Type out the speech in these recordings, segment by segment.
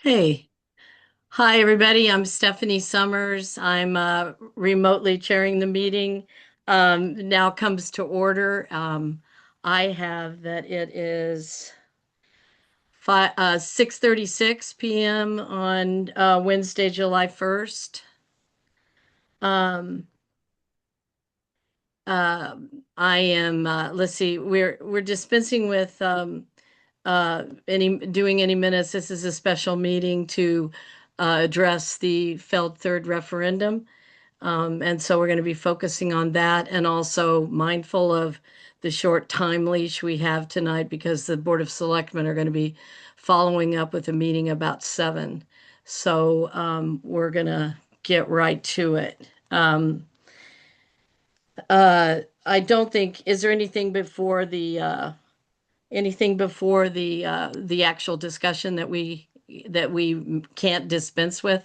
Hey, hi everybody. I'm Stephanie Summers. I'm remotely chairing the meeting. Now comes to order. I have that it is 6:36 p.m. on Wednesday, July 1st. Um, uh, I am, let's see, we're dispensing with any doing any minutes. This is a special meeting to address the failed third referendum. And so we're going to be focusing on that and also mindful of the short time leash we have tonight because the Board of Selectmen are going to be following up with a meeting about 7. So we're going to get right to it. I don't think, is there anything before the actual discussion that we can't dispense with?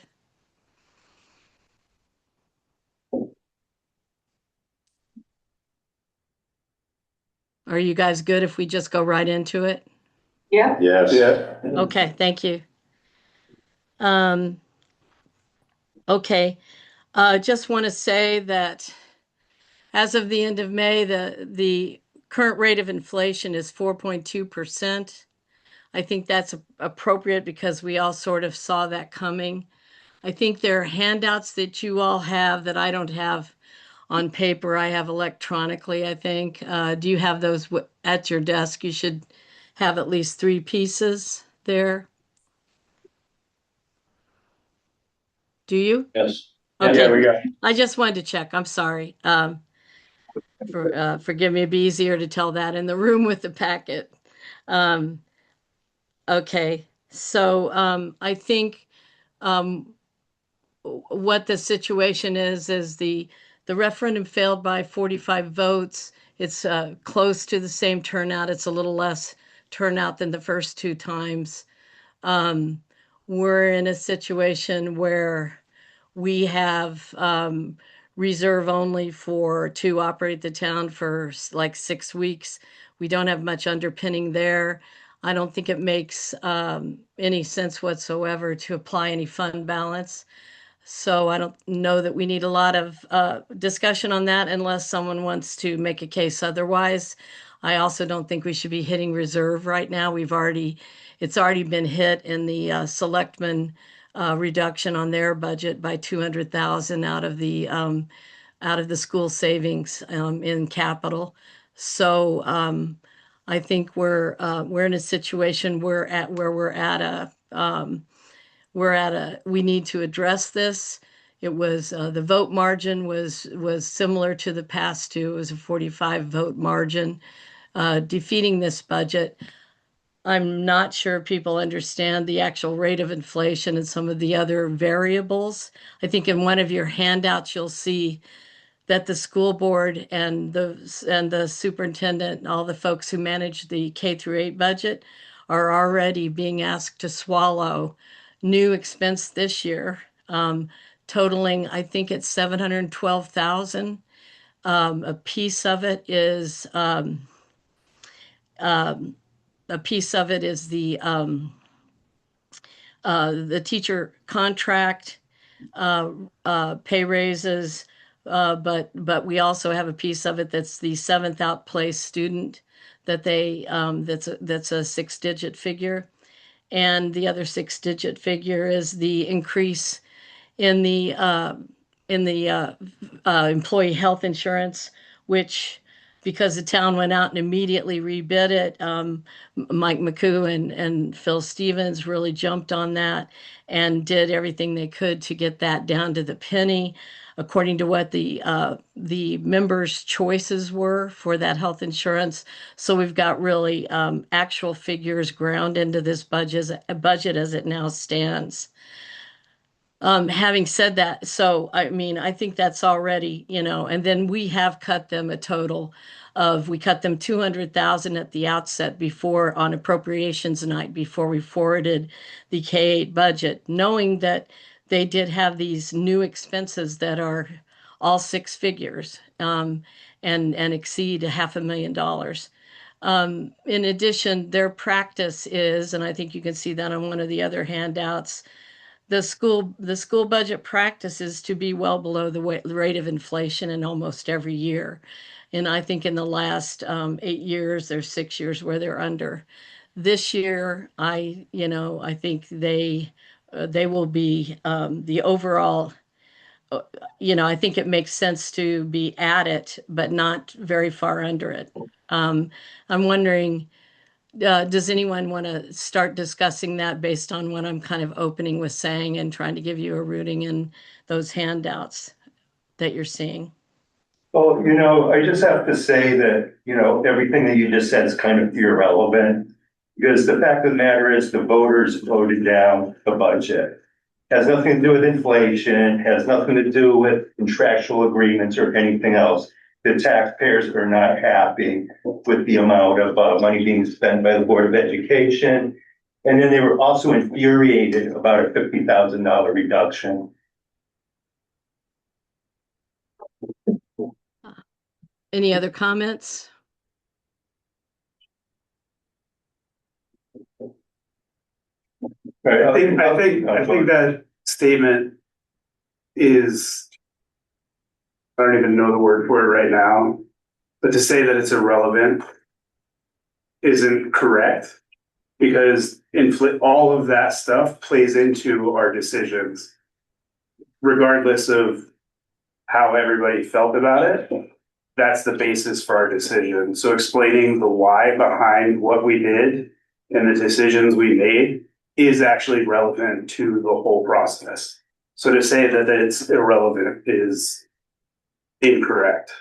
Are you guys good if we just go right into it? Yeah. Yes. Yeah. Okay, thank you. Um, okay, just want to say that as of the end of May, the current rate of inflation is 4.2%. I think that's appropriate because we all sort of saw that coming. I think there are handouts that you all have that I don't have on paper. I have electronically, I think. Do you have those at your desk? You should have at least 3 pieces there. Do you? Yes. Yes. Yeah, Okay. we got. I just wanted to check. I'm sorry. Forgive me. It'd be easier to tell that in the room with the packet. Um, okay. So I think um, what the situation is the referendum failed by 45 votes. It's close to the same turnout. It's a little less turnout than the first 2 times. Um, we're in a situation where we have reserve only to operate the town for like 6 weeks. We don't have much underpinning there. I don't think it makes any sense whatsoever to apply any fund balance. So I don't know that we need a lot of discussion on that unless someone wants to make a case otherwise. I also don't think we should be hitting reserve right now. It's already been hit in the selectmen reduction on their budget by 200,000 out of the school savings in capital. So I think we're in a situation where we need to address this. It was the vote margin was similar to the past two. It was a 45 vote margin defeating this budget. I'm not sure people understand the actual rate of inflation and some of the other variables. I think in one of your handouts you'll see that the school board and the superintendent and all the folks who manage the K through 8 budget are already being asked to swallow new expense this year, totaling, I think it's 712,000. A piece of it is um, a piece of it is the teacher contract, uh, pay raises, but we also have a piece of it that's the seventh outplaced student that's a 6-digit figure, and the other 6-digit figure is the increase in the employee health insurance, which because the town went out and immediately rebid it, Mike McCoo and Phil Stevens really jumped on that and did everything they could to get that down to the penny, according to what the members' choices were for that health insurance. So we've got really actual figures ground into this budget as it now stands. Having said that, so I mean, I think that's already, and then we have cut them a total we cut them 200,000 at the outset before on appropriations night before we forwarded the K-8 budget, knowing that they did have these new expenses that are all 6 figures, and exceed $500,000. In addition, their practice is, and I think you can see that on one of the other handouts, the school budget practice is to be well below the rate of inflation in almost every year. And I think in the last 8 years, there's 6 years where they're under. This year, I think they will be the overall. I think it makes sense to be at it, but not very far under it. I'm wondering, does anyone want to start discussing that based on what I'm kind of opening with saying and trying to give you a rooting in those handouts that you're seeing? Well, I just have to say that, everything that you just said is kind of irrelevant. Because the fact of the matter is the voters voted down the budget. Has nothing to do with inflation, has nothing to do with contractual agreements or anything else. The taxpayers are not happy with the amount of money being spent by the Board of Education. And then they were also infuriated about a $50,000 reduction. Any other comments? Right, I think that statement is, I don't even know the word for it right now, but to say that it's irrelevant isn't correct, because all of that stuff plays into our decisions, regardless of how everybody felt about it. That's the basis for our decision. So explaining the why behind what we did and the decisions we made is actually relevant to the whole process. So to say that it's irrelevant is incorrect,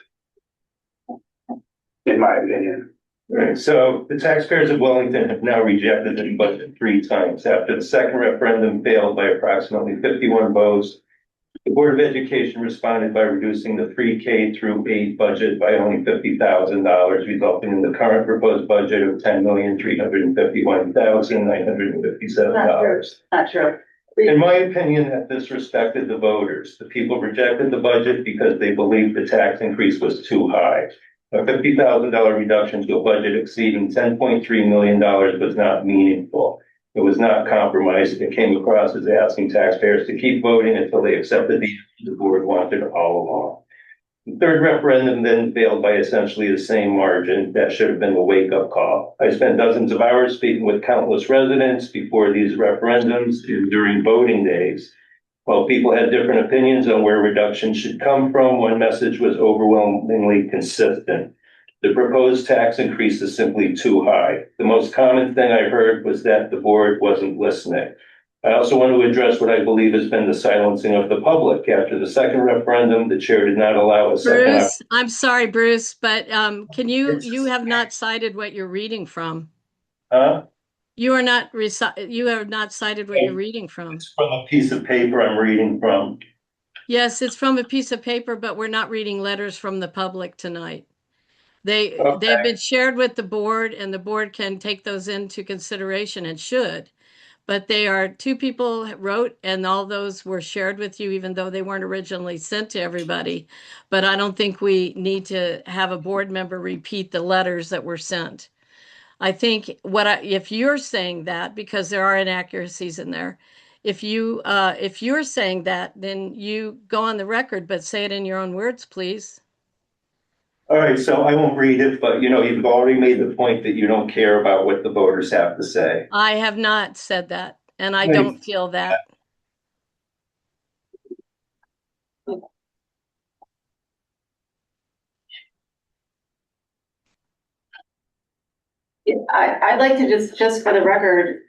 in my opinion. Right, so the taxpayers of Wellington have now rejected the budget 3 times. After the second referendum failed by approximately 51 votes, the Board of Education responded by reducing the pre-K through 8 budget by only $50,000, resulting in the current proposed budget of $10,351,957. Not true. In my opinion, that disrespected the voters. The people rejected the budget because they believed the tax increase was too high. A $50,000 reduction to a budget exceeding $10.3 million was not meaningful. It was not compromised. It came across as asking taxpayers to keep voting until they accepted the board wanted all along. The third referendum then failed by essentially the same margin. That should have been a wake-up call. I spent dozens of hours speaking with countless residents before these referendums and during voting days. While people had different opinions on where reductions should come from, one message was overwhelmingly consistent. The proposed tax increase is simply too high. The most common thing I heard was that the board wasn't listening. I also want to address what I believe has been the silencing of the public. After the second referendum, the chair did not allow a second. Bruce, I'm sorry, Bruce, but you have not cited what you're reading from. Huh? You have not cited what you're reading from. It's from a piece of paper I'm reading from. Yes, it's from a piece of paper, but we're not reading letters from the public tonight. They have been shared with the board, and the board can take those into consideration and should. But they are 2 people wrote, and all those were shared with you, even though they weren't originally sent to everybody. But I don't think we need to have a board member repeat the letters that were sent. I think if you're saying that, because there are inaccuracies in there, if you're saying that, then you go on the record, but say it in your own words, please. All right, so I won't read it, but you've already made the point that you don't care about what the voters have to say. I have not said that, and I don't feel that. I'd like to just for the record,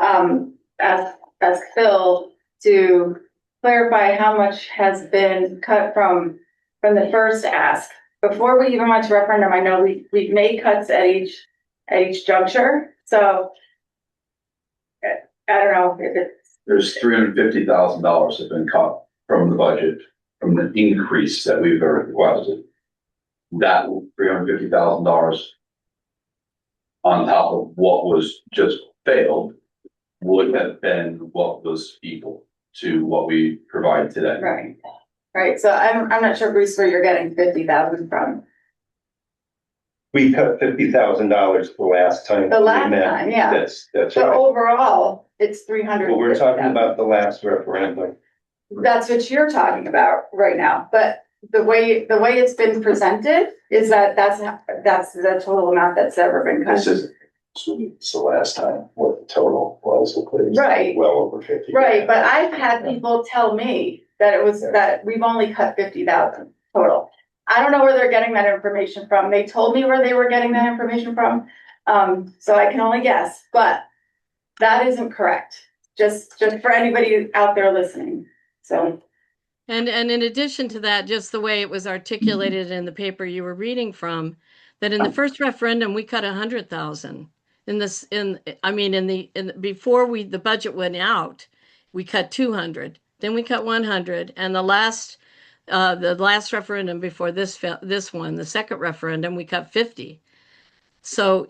ask Phil to clarify how much has been cut from the first ask. Before we even went to referendum, I know we've made cuts at each juncture. So I don't know if it's. There's $350,000 have been cut from the budget, from the increase that we've requested. That $350,000 on top of what was just failed would have been what was equal to what we provide today. Right. So I'm not sure, Bruce, where you're getting 50,000 from. We cut $50,000 the last time. The we last met. time, yeah. That's But right. overall, it's 300. Well, we're talking about the last referendum. That's what you're talking about right now, but the way it's been presented is that that's the total amount that's ever been cut. This is, it's the last time what the total was. Right. Well over 50. Right, but I've had people tell me that it was, that we've only cut 50,000 total. I don't know where they're getting that information from. They told me where they were getting that information from. So I can only guess, but that isn't correct. Just for anybody out there listening, so. And in addition to that, just the way it was articulated in the paper you were reading from, that in the first referendum, we cut 100,000. Before the budget went out, we cut 200, then we cut 100, and the last referendum before this one, the second referendum, we cut 50. So,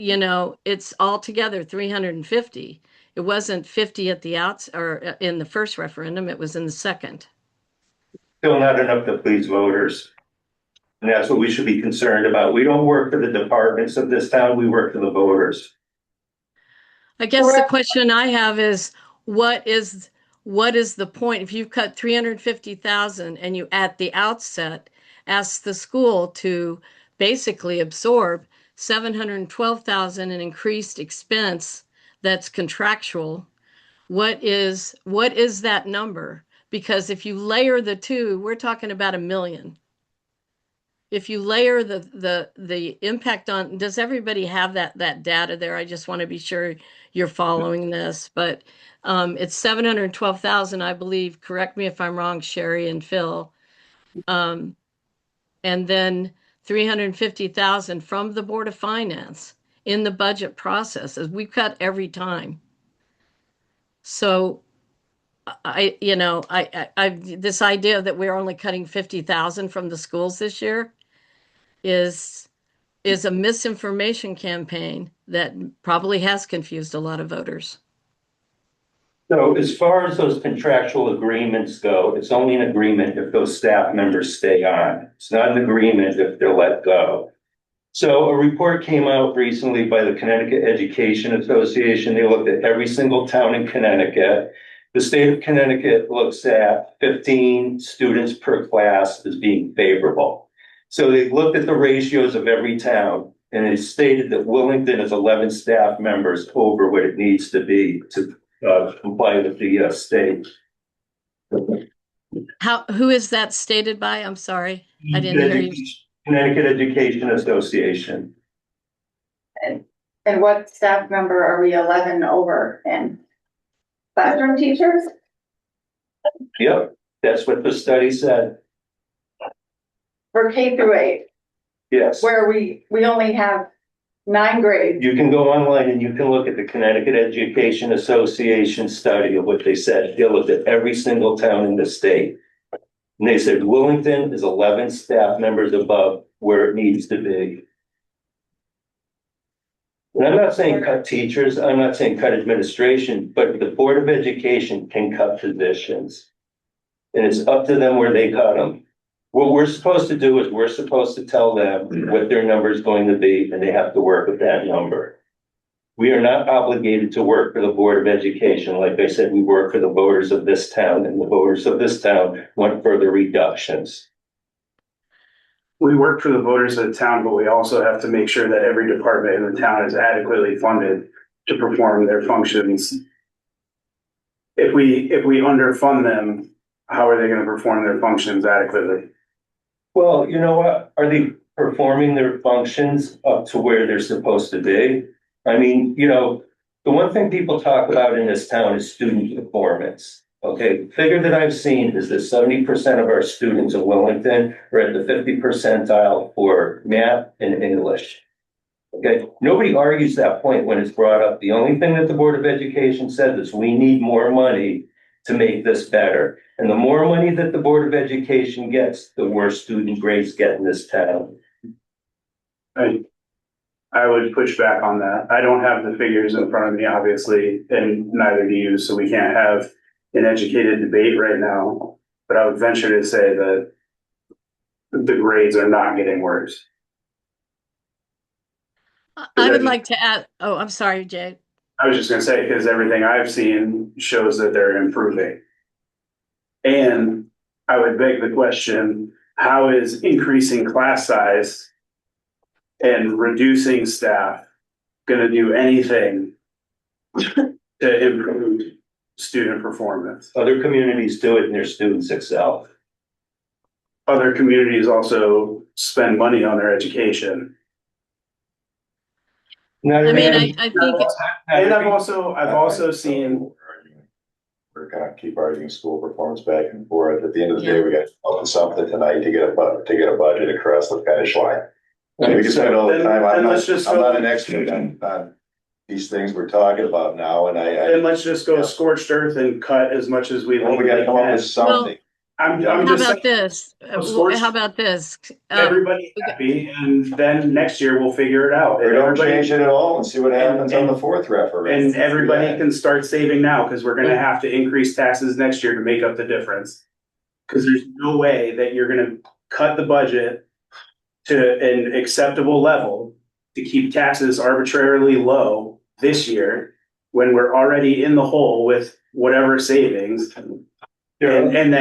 it's altogether 350. It wasn't 50 at the outs or in the first referendum, it was in the second. Still not enough to please voters. And that's what we should be concerned about. We don't work for the departments of this town, we work for the voters. I guess the question I have is, what is the point? If you've cut 350,000 and you at the outset ask the school to basically absorb 712,000 in increased expense that's contractual, what is that number? Because if you layer the two, we're talking about $1 million. If you layer the impact on, does everybody have that data there? I just want to be sure you're following this, but it's 712,000, I believe. Correct me if I'm wrong, Sherry and Phil. And then 350,000 from the Board of Finance in the budget process, as we cut every time. So this idea that we're only cutting 50,000 from the schools this year is a misinformation campaign that probably has confused a lot of voters. So as far as those contractual agreements go, it's only an agreement if those staff members stay on. It's not an agreement if they're let go. So a report came out recently by the Connecticut Education Association. They looked at every single town in Connecticut. The state of Connecticut looks at 15 students per class as being favorable. So they looked at the ratios of every town, and it stated that Wellington is 11 staff members over what it needs to be to comply with the state. Who is that stated by? I'm sorry, I didn't hear you. Connecticut Education Association. And what staff member are we 11 over in? Classroom teachers? Yep, that's what the study said. For K through 8, Yes. where we only have 9 grades. You can go online and you can look at the Connecticut Education Association study of what they said. They looked at every single town in the state. And they said Wellington is 11 staff members above where it needs to be. And I'm not saying cut teachers, I'm not saying cut administration, but the Board of Education can cut positions. And it's up to them where they cut them. What we're supposed to do is we're supposed to tell them what their number is going to be, and they have to work with that number. We are not obligated to work for the Board of Education. Like I said, we work for the voters of this town, and the voters of this town want further reductions. We work for the voters of the town, but we also have to make sure that every department in the town is adequately funded to perform their functions. If we underfund them, how are they going to perform their functions adequately? Well, you know what? Are they performing their functions up to where they're supposed to be? I mean, the one thing people talk about in this town is student performance. Okay, the figure that I've seen is that 70% of our students in Wellington are at the 50th percentile for math and English. Okay, nobody argues that point when it's brought up. The only thing that the Board of Education said is we need more money to make this better. And the more money that the Board of Education gets, the worse student grades get in this town. I would push back on that. I don't have the figures in front of me, obviously, and neither do you, so we can't have an educated debate right now. But I would venture to say that the grades are not getting worse. I would like to add, oh, I'm sorry, Jay. I was just gonna say, because everything I've seen shows that they're improving. And I would beg the question, how is increasing class size and reducing staff gonna do anything to improve student performance? Other communities do it and their students excel. Other communities also spend money on their education. Not I mean, every- I think, And I've also seen, We're gonna keep arguing school performance back and forth. At the end of the day, we got to come up with something tonight to get a budget across the finish line. And we can spend all the time, Then let's just I'm go- not an expert on these things we're talking about now, and then let's just go scorched earth and cut as much as we well, we gotta come up with something. I'm how just about saying, this? Scorched- How about this? everybody happy, and then next year we'll figure it out. Or And don't everybody- change it at all and see what happens on the fourth referendum. And everybody can start saving now, because we're gonna have to increase taxes next year to make up the difference. Cause there's no way that you're gonna cut the budget to an acceptable level to keep taxes arbitrarily low this year, when we're already in the hole with whatever savings. And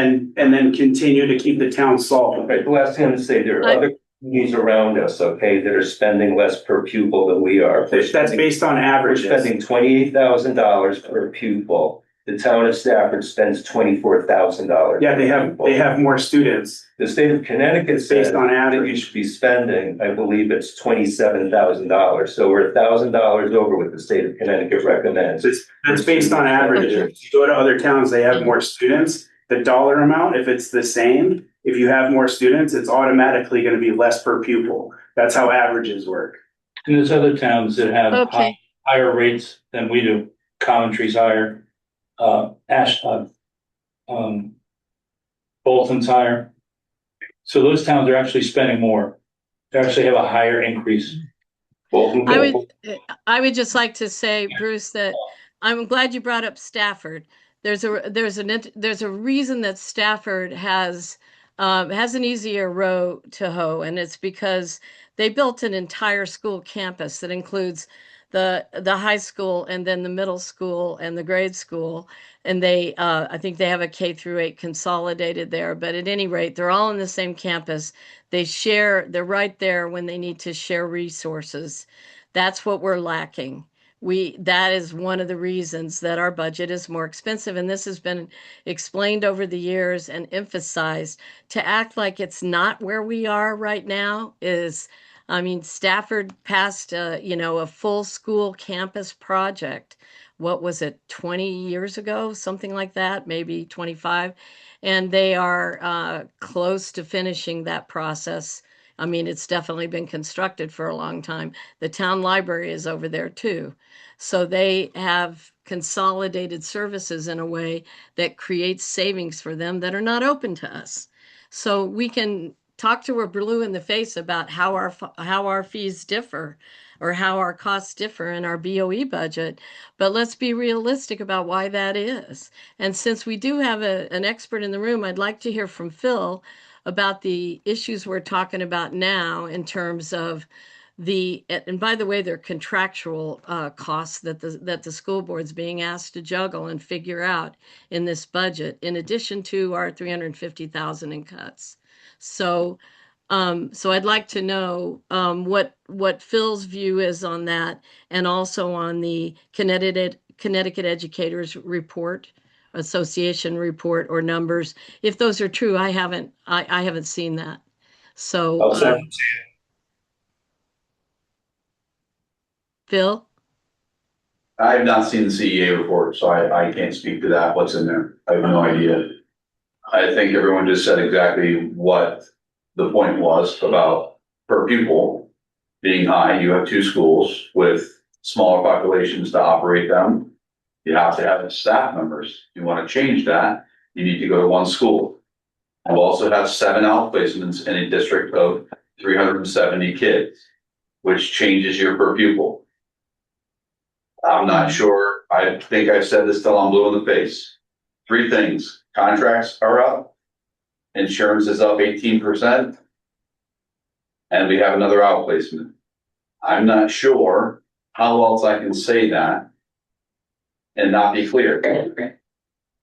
then continue to keep the town solvent. Okay, the last thing I'm gonna say, there are other communities around us, okay, that are spending less per pupil than we are. That's based on We're averages. spending $28,000 per pupil. The town of Stafford spends $24,000. Yeah, they have more students. The state of Connecticut It's based says on that you average. should be spending, I believe it's $27,000. So we're $1,000 over what the state of Connecticut recommends. That's based on averages. If you go to other towns, they have more students. The dollar amount, if it's the same, if you have more students, it's automatically gonna be less per pupil. That's how averages work. And there's other towns that have Okay. higher rates than we do. Coventry's higher, Bolton's higher. So those towns are actually spending more. They actually have a higher increase. I would just like to say, Bruce, that I'm glad you brought up Stafford. There's a reason that Stafford has an easier row to hoe, and it's because they built an entire school campus that includes the high school and then the middle school and the grade school, and they I think they have a K-8 consolidated there, but at any rate, they're all in the same campus. They're right there when they need to share resources. That's what we're lacking. That is one of the reasons that our budget is more expensive, and this has been explained over the years and emphasized. To act like it's not where we are right now is, I mean, Stafford passed a full school campus project. What was it, 20 years ago? Something like that, maybe 25. And they are close to finishing that process. I mean, it's definitely been constructed for a long time. The town library is over there too. So they have consolidated services in a way that creates savings for them that are not open to us. So we can talk to her blue in the face about how our fees differ or how our costs differ in our BOE budget, but let's be realistic about why that is. And since we do have an expert in the room, I'd like to hear from Phil about the issues we're talking about now in terms of and by the way, they're contractual costs that the school board's being asked to juggle and figure out in this budget, in addition to our 350,000 in cuts. So I'd like to know what Phil's view is on that, and also on the Connecticut Educators Report, Association report, or numbers. If those are true, I haven't seen that. So I'll send it Phil? I have not seen the CEA report, so I can't speak to that, what's in there. I have no idea. I think everyone just said exactly what the point was about per pupil being high. You have two schools with smaller populations to operate them. You have to have staff members. If you want to change that, you need to go to one school. I've also have 7 outplacements in a district of 370 kids, which changes your per pupil. I'm not sure. I think I've said this till I'm blue in the face. 3 things: contracts are up, insurance is up 18%, and we have another outplacement. I'm not sure how else I can say that and not be clear.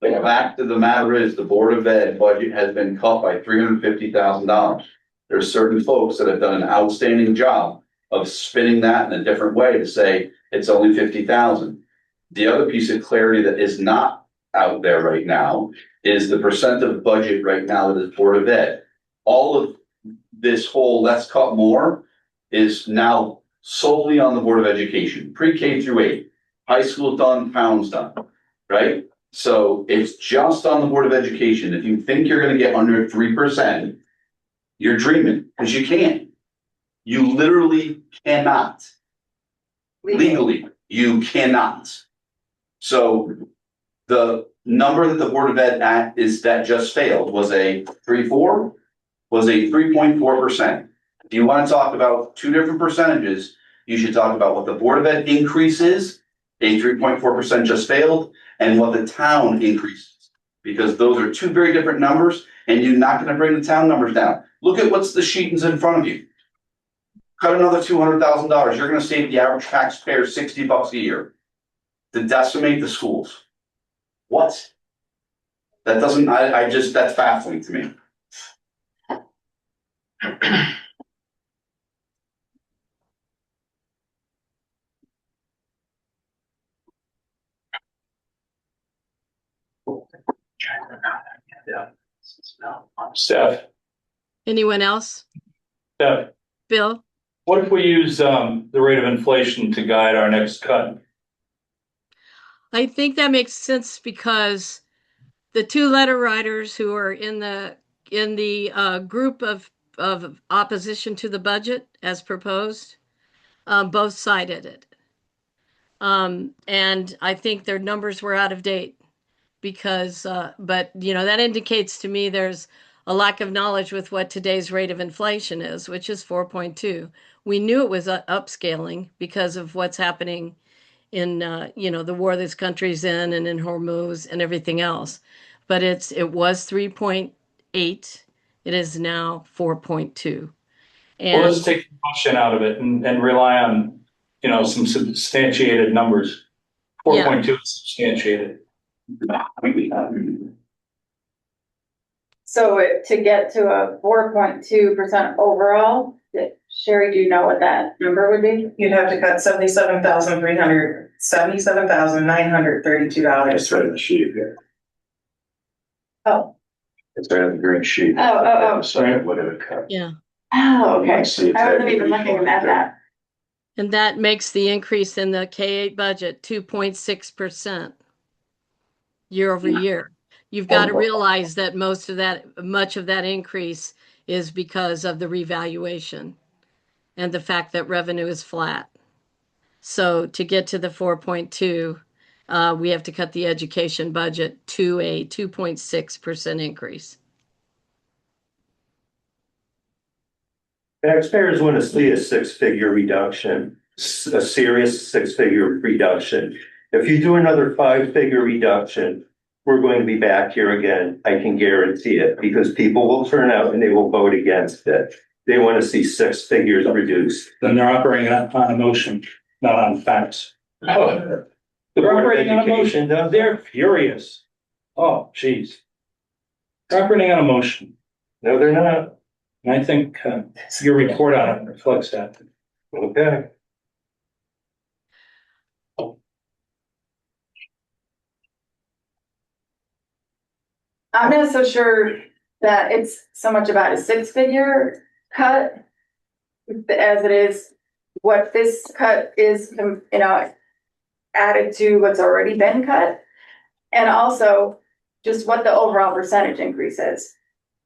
The fact of the matter is, the Board of Ed budget has been cut by $350,000. There's certain folks that have done an outstanding job of spinning that in a different way to say it's only 50,000. The other piece of clarity that is not out there right now is the percent of budget right now that is Board of Ed. All of this whole let's cut more is now solely on the Board of Education, pre-K through 8, high school done, pounds done, right? So it's just on the Board of Education. If you think you're gonna get under 3%, you're dreaming, because you can't. You literally cannot. Legally, you cannot. So the number that the Board of Ed that just failed was a 3.4%. If you want to talk about two different percentages, you should talk about what the Board of Ed increases, a 3.4% just failed, and what the town increases. Because those are two very different numbers, and you're not going to bring the town numbers down. Look at what's the sheet in front of you. Cut another $200,000. You're going to save the average taxpayer $60 a year to decimate the schools. What? That doesn't, that's baffling to me. Steph, Anyone else? Steph, Bill? what if we use, the rate of inflation to guide our next cut? I think that makes sense because the two letter writers who are in the group of opposition to the budget as proposed, both cited it. And I think their numbers were out of date because, but that indicates to me there's a lack of knowledge with what today's rate of inflation is, which is 4.2. We knew it was upscaling because of what's happening in the war this country's in and in Hormuz and everything else. But it was 3.8. It is now 4.2. Well, let's And take emotion out of it and rely on, some substantiated numbers. 4.2 is substantiated. So to get to a 4.2% overall, Sherry, do you know what that number would be? You'd have to cut $77,932. It's right in the sheet here. Oh, It's right in the green sheet. Oh. So what it would cut. yeah. oh, okay. See if I that wasn't even looking at that. And that makes the increase in the K-8 budget 2.6% year over year. You've got to realize that much of that increase is because of the revaluation and the fact that revenue is flat. So to get to the 4.2, we have to cut the education budget to a 2.6% increase. Taxpayers want to see a six-figure reduction, a serious six-figure reduction. If you do another five-figure reduction, we're going to be back here again. I can guarantee it, because people will turn out and they will vote against it. They want to see six figures reduced. Then they're operating on emotion, not on facts. Oh, The they're Board of operating on Education emotion. does. They're furious. Oh, geez. They're operating on emotion. No, they're not. And I think your report on it reflects that. Okay. I'm not so sure that it's so much about a six-figure cut as it is what this cut is, added to what's already been cut. And also just what the overall percentage increase is.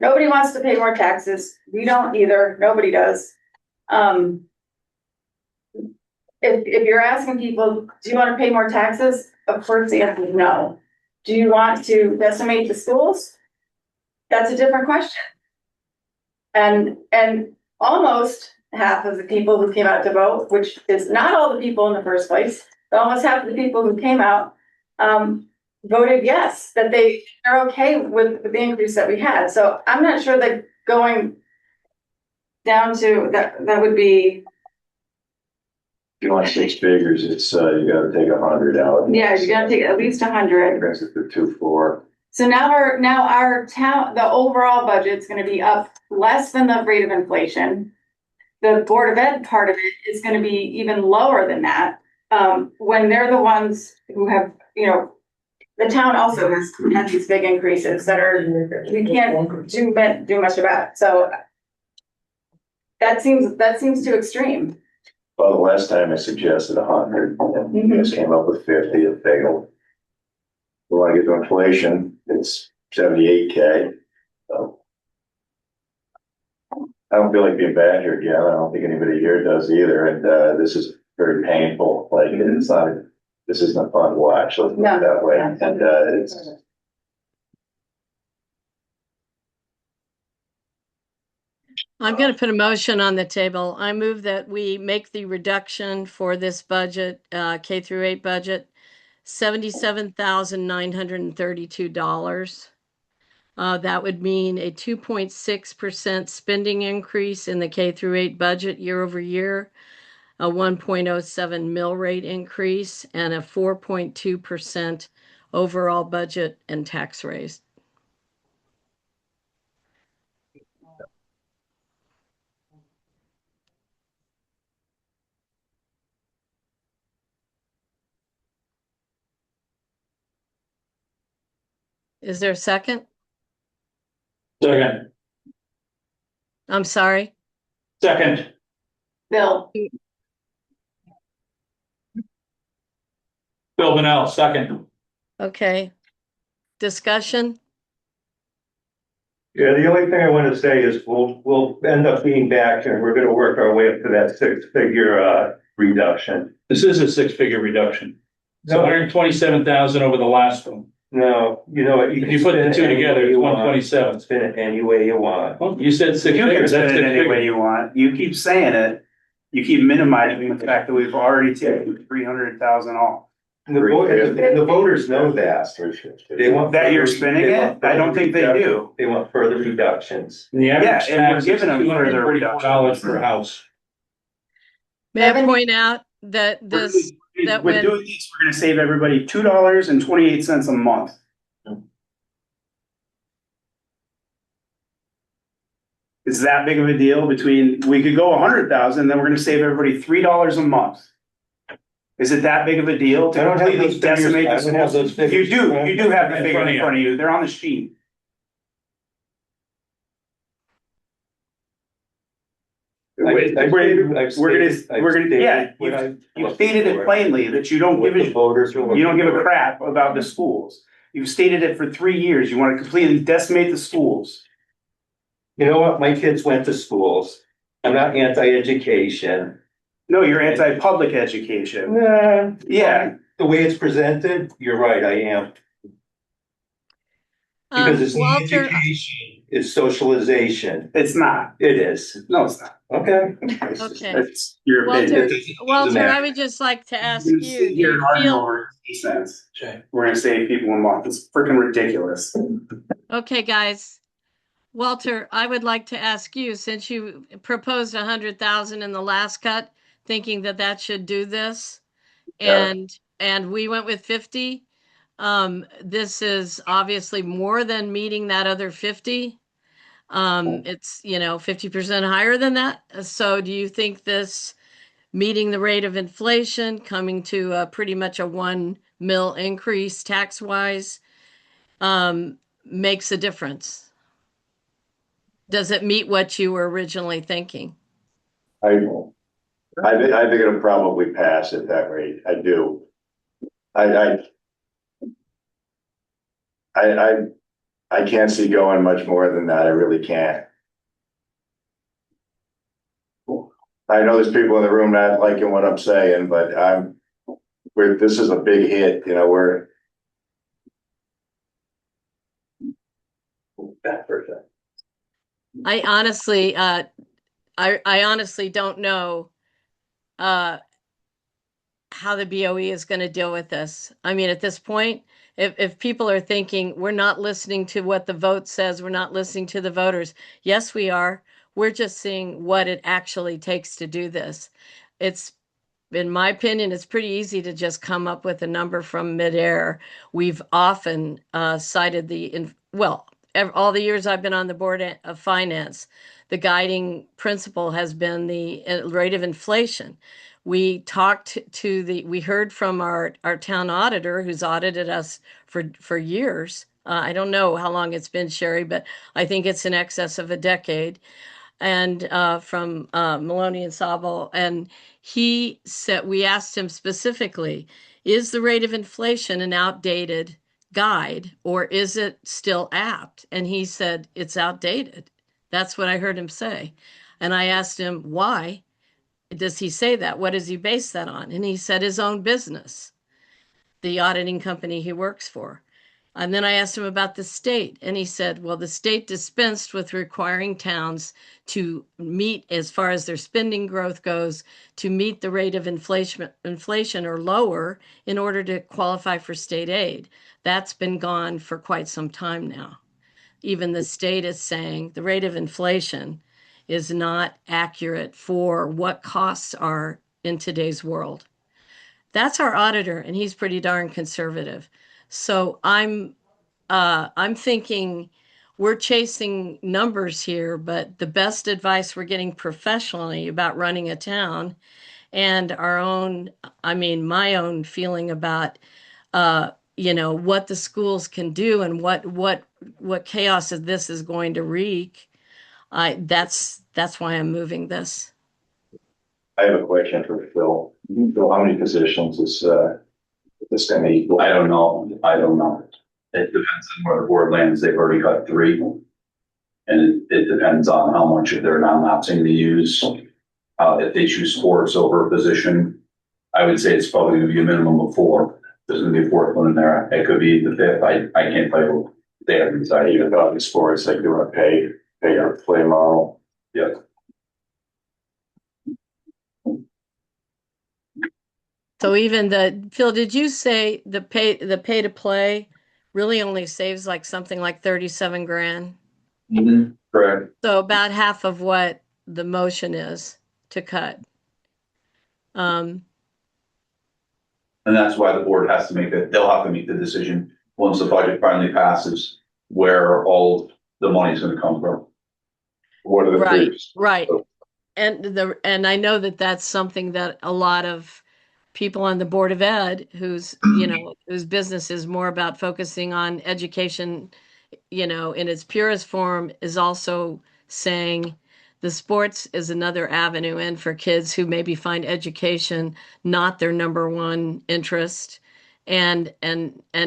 Nobody wants to pay more taxes. We don't either. Nobody does. If you're asking people, do you want to pay more taxes? Of course, the answer is no. Do you want to decimate the schools? That's a different question. And almost half of the people who came out to vote, which is not all the people in the first place, but almost half of the people who came out, voted yes, that they're okay with the increase that we had. So I'm not sure that going down to that would be you want six figures, it's, you gotta take 100 out. Yeah, you gotta take at least 100. Brings it to 2.4. So now our town, the overall budget's gonna be up less than the rate of inflation. The Board of Ed part of it is gonna be even lower than that. When they're the ones who have, the town also has had these big increases that are, we can't do much about. So that seems too extreme. Well, the last time I suggested 100, and you guys came up with 50, it failed. We wanna get to inflation, it's 78K, so. I don't feel like being bad here, Gail, I don't think anybody here does either, and, this is very painful, like, it's not, this isn't a fun watch, let's put it that way, and, it's. I'm going to put a motion on the table. I move that we make the reduction for this budget, K through 8 budget, $77,932. That would mean a 2.6% spending increase in the K through 8 budget year over year, a 1.07 mill rate increase, and a 4.2% overall budget and tax raise. Is there a second? Second, I'm sorry. second, Bill, Bill Bennell, second. Okay. Discussion? Yeah, the only thing I want to say is we'll end up being back and we're gonna work our way up to that six-figure, reduction. This is a six-figure reduction. It's No. 127,000 over the last one. No, you know what? If can you put the spin it two any together, way it's you want. 127. Spin it any way you want. Well, you said six You can figures, spend that's it six any way figures. you want. You keep saying it. You keep minimizing the fact that we've already taken 300,000 off. And the voters know that. They want. That you're spinning they it? want I don't further think they reduction- do. They want further reductions. And the average Yeah, and we're tax is giving them further $244 per house. May I 70 point out that this, that With when, doing this, we're gonna save everybody $2.28 a month. Is that big of a deal between, we could go 100,000, then we're gonna save everybody $3 a month. Is it that big of a deal I to don't have completely those figures. decimate I the don't have schools? those You figures. do have the In figure front of in you. front of you, they're on the sheet. I've We're stated gonna, yeah, what I- you've stated it plainly that you don't What give the a, voters are you don't give looking a for. crap about the schools. You've stated it for 3 years, you wanna completely decimate the schools. You know what? My kids went to schools. I'm not anti-education. No, you're anti-public education. Nah, Yeah, the way it's presented, you're right, I am. Because it's not Walter, education, it's socialization. it's not. It is. No, it's not. Okay. okay. It's your Walter, opinion. Walter, I would just like to ask You're you, gonna do sit here you and argue feel, over 50 cents. Okay. We're gonna save people a month. It's freaking ridiculous. okay, guys. Walter, I would like to ask you, since you proposed 100,000 in the last cut, thinking that that should do this, Yeah. and we went with 50. This is obviously more than meeting that other 50. It's, 50% higher than that. So do you think this meeting the rate of inflation, coming to pretty much a 1 mil increase tax wise, makes a difference? Does it meet what you were originally thinking? I think it'll probably pass at that rate, I do. I can't see going much more than that, I really can't. I know there's people in the room not liking what I'm saying, but this is a big hit, we're. I honestly, I honestly don't know how the BOE is going to deal with this. I mean, at this point, if people are thinking we're not listening to what the vote says, we're not listening to the voters. Yes, we are. We're just seeing what it actually takes to do this. It's in my opinion, it's pretty easy to just come up with a number from midair. We've often cited all the years I've been on the board of finance, the guiding principle has been the rate of inflation. We we heard from our town auditor who's audited us for years. I don't know how long it's been, Sherry, but I think it's in excess of a decade. And from Maloney and Sable, and he said we asked him specifically, is the rate of inflation an outdated guide or is it still apt? And he said it's outdated. That's what I heard him say. And I asked him, why does he say that? What does he base that on? And he said his own business, the auditing company he works for. And then I asked him about the state, and he said, well, the state dispensed with requiring towns to meet, as far as their spending growth goes, to meet the rate of inflation or lower in order to qualify for state aid. That's been gone for quite some time now. Even the state is saying the rate of inflation is not accurate for what costs are in today's world. That's our auditor, and he's pretty darn conservative. So I'm thinking we're chasing numbers here, but the best advice we're getting professionally about running a town and my own feeling about what the schools can do and what chaos of this is going to wreak. That's why I'm moving this. I have a question for Phil. Phil, how many positions is this gonna equal? I don't know. It depends on where the board lands. They've already got 3. And it depends on how much of their non-lapsing they use. If they choose sports over a position, I would say it's probably gonna be a minimum of 4. There's gonna be a 4th one in there. It could be the 5th. I can't tell you. They haven't decided. Even about the sports, like doing a pay or play model. Yeah. So Phil, did you say the pay to play really only saves like something like 37 grand? Mm-hmm. Correct. So about half of what the motion is to cut. And that's why the board has to they'll have to make the decision once the budget finally passes, where all the money's gonna come from. What are the Right, three? right. And I know that that's something that a lot of people on the Board of Ed whose business is more about focusing on education, in its purest form, is also saying the sports is another avenue in for kids who maybe find education not their number one interest, and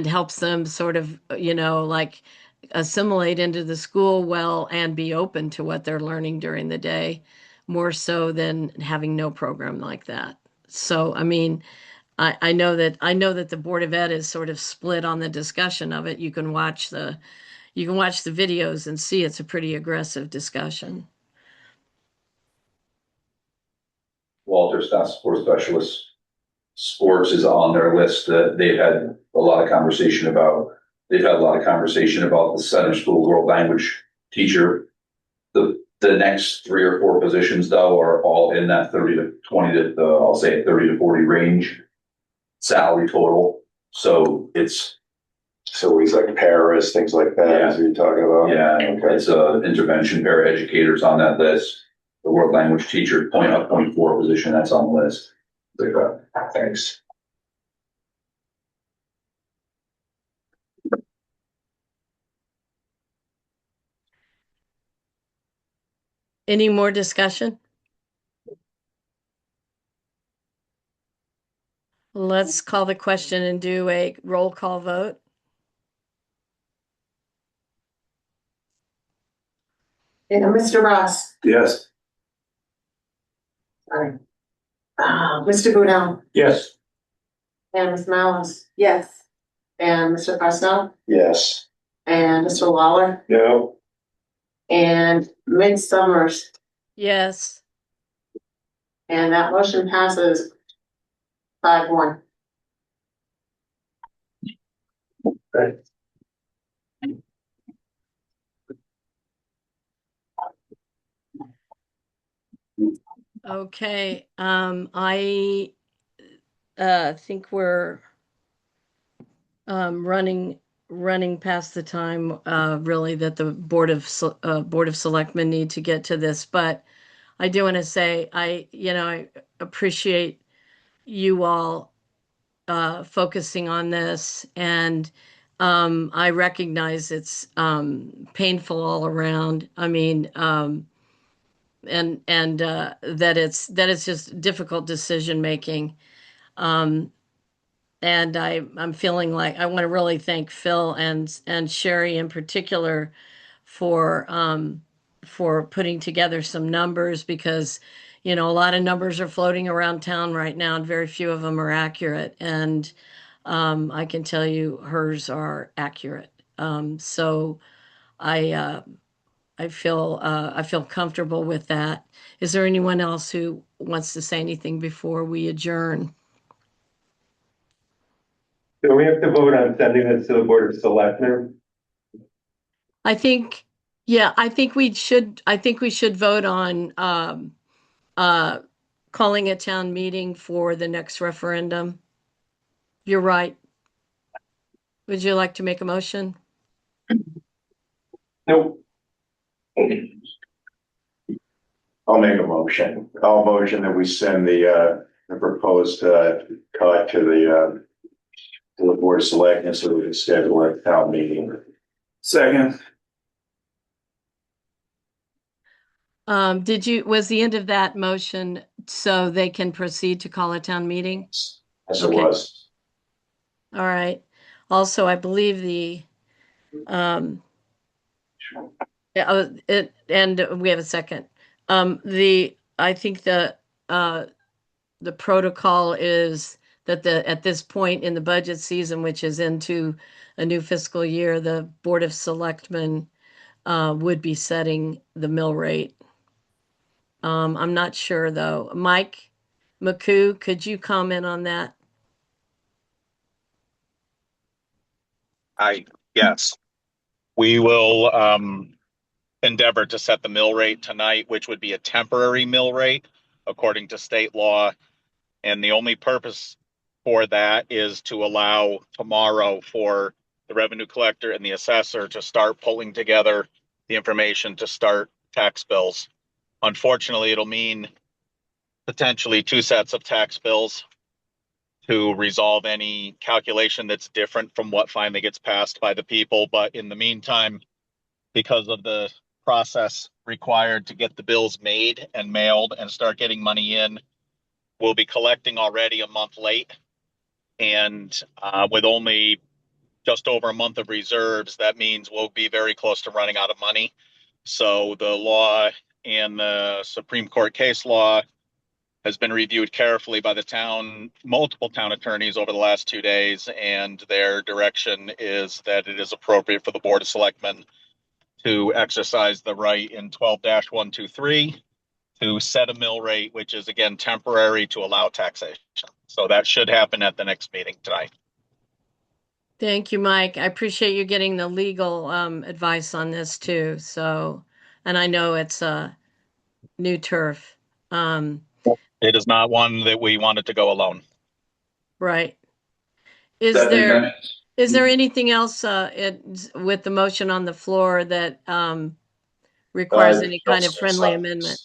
helps them sort of, like assimilate into the school well and be open to what they're learning during the day, more so than having no program like that. So, I mean, I know that the Board of Ed is sort of split on the discussion of it. You can watch the videos and see it's a pretty aggressive discussion. Walter Stott, sports specialist. Sports is on their list that they've had a lot of conversation about. They've had a lot of conversation about the center school world language teacher. The next 3 or 4 positions, though, are all in that 30 to 20 to I'll say 30 to 40 range salary total. So it's he's like Paris, things like that, Yeah. as you're talking about. Yeah, Okay. it's intervention paraeducators on that list. The world language teacher, 0.4 position, that's on the list. Thanks. Any more discussion? Let's call the question and do a roll call vote. And Mr. Ross. Yes. Sorry. Mr. Brunel Yes. and Ms. Malice Yes. and Mr. Costello Yes. and Mr. Lawler No. and Ms. Summers. Yes. And that motion passes 5-1. Right. Okay. I think we're running past the time really that the Board of Selectmen need to get to this. But I do want to say I appreciate you all focusing on this, and I recognize it's painful all around. I mean, and that it's just difficult decision making. Um, and I'm feeling like I want to really thank Phil and Sherry in particular for putting together some numbers, because a lot of numbers are floating around town right now and very few of them are accurate. And I can tell you hers are accurate. So I I feel comfortable with that. Is there anyone else who wants to say anything before we adjourn? Do we have to vote on sending this to the Board of Selectmen? I think, yeah, I think we should vote on calling a town meeting for the next referendum. You're right. Would you like to make a motion? Nope. I'll make a motion. I'll motion that we send the proposed cut to the Board of Selectmen so we can schedule a town meeting. Second. Was the end of that motion so they can proceed to call a town meeting? Yes, Okay. it was. All right. Also, I believe and we have a second. I think the protocol is that at this point in the budget season, which is into a new fiscal year, the Board of Selectmen would be setting the mill rate. I'm not sure though. Mike McCoo, could you comment on that? Yes, we will endeavor to set the mill rate tonight, which would be a temporary mill rate according to state law. And the only purpose for that is to allow tomorrow for the revenue collector and the assessor to start pulling together the information to start tax bills. Unfortunately, it'll mean potentially 2 sets of tax bills to resolve any calculation that's different from what finally gets passed by the people. But in the meantime, because of the process required to get the bills made and mailed and start getting money in, we'll be collecting already a month late. And with only just over a month of reserves, that means we'll be very close to running out of money. So the law and the Supreme Court case law has been reviewed carefully by multiple town attorneys over the last 2 days, and their direction is that it is appropriate for the Board of Selectmen to exercise the right in 12-123 to set a mill rate, which is again temporary, to allow taxation. So that should happen at the next meeting tonight. Thank you, Mike. I appreciate you getting the legal advice on this too. So, and I know it's a new turf. It is not one that we wanted to go alone. Right. Is there anything else with the motion on the floor that requires any kind of friendly amendment?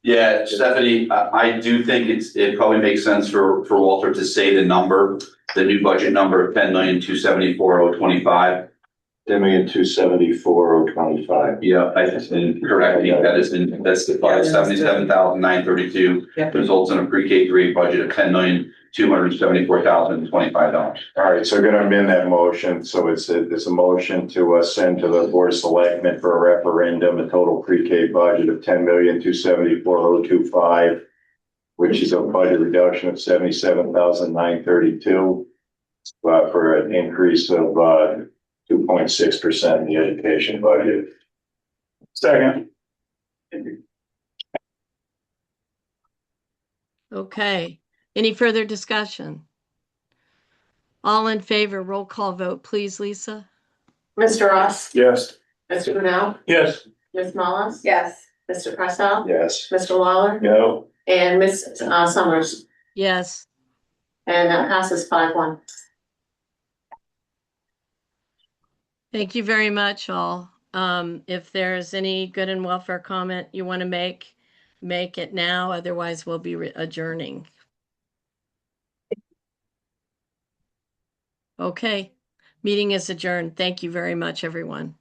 Yeah, Stephanie, I do think it probably makes sense for Walter to say the new budget number of 10,274,025. 10,274,025. Yeah, that's the 577,932 results in a pre-K grade budget of $10,274,025. All right, so we're going to amend that motion. So it's a motion to send to the Board of Selectmen for a referendum, a total pre-K budget of 10,274,025, which is a budget reduction of 77,932 for an increase of 2.6% in the education budget. Second. Okay. Any further discussion? All in favor, roll call vote, please, Lisa. Mr. Ross, Yes. Mr. Brunel, Yes. Ms. Moss, Yes. Mr. Pressel, Yes. Mr. Lawler, No. and Ms. Summers. Yes. And that passes 5-1. Thank you very much, all. If there's any good and welfare comment you want to make it now. Otherwise, we'll be adjourning. Okay, meeting is adjourned. Thank you very much, everyone.